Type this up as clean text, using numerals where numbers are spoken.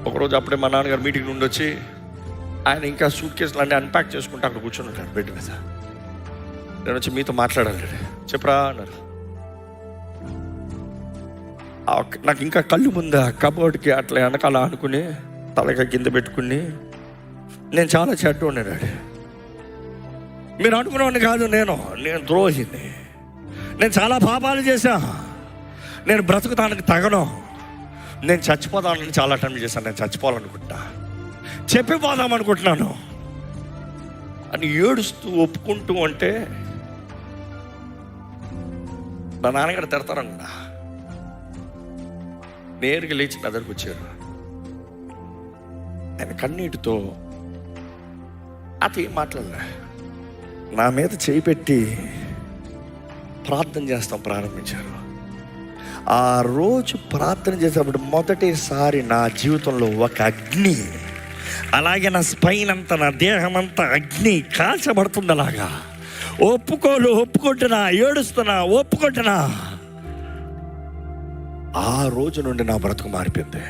ఒకరోజు అప్పుడే మా నాన్నగారు మీటింగ్ నుండి వచ్చి ఆయన ఇంకా సూట్ కేసులు అన్నీ అన్ప్యాక్ చేసుకుంటే అక్కడ కూర్చొని ఉంటాడు బెడ్ మీద. నేను వచ్చి మీతో మాట్లాడాలి, చెప్పరా అన్నారు. నాకు ఇంకా కళ్ళు ముందా కబోర్డ్కి అట్లా వెనకాల అనుకుని తలక కింద పెట్టుకుని నేను చాలా చెడ్డ ఉన్నాడు. మీరు అనుకునేవాడిని కాదు, నేను ద్రోహిని, నేను చాలా పాపాలు చేశా, నేను బ్రతుకుతానికి తగను, నేను చచ్చిపోదామని చాలా అటెంప్ట్ చేశాను, నేను చచ్చిపోవాలనుకుంటా, చెప్పిపోదాం అనుకుంటున్నాను అని ఏడుస్తూ ఒప్పుకుంటూ అంటే మా నాన్నగారు తిడతారన్నా. నేరుగా లేచి నా దగ్గరకు వచ్చారు. ఆయన కన్నీటితో అతను ఏం మాట్లాడలే, నా మీద చేయి పెట్టి ప్రార్థన చేస్తాం ప్రారంభించారు. ఆ రోజు ప్రార్థన చేసేటప్పుడు మొదటిసారి నా జీవితంలో ఒక అగ్ని, అలాగే నా స్పైన్ అంతా, నా దేహం అంతా అగ్ని కాల్చబడుతుంది. అలాగా ఒప్పుకుంటున్నా, ఏడుస్తున్నా, ఒప్పుకుంటున్నా. ఆ రోజు నుండి నా బ్రతుకు మారిపోయింది.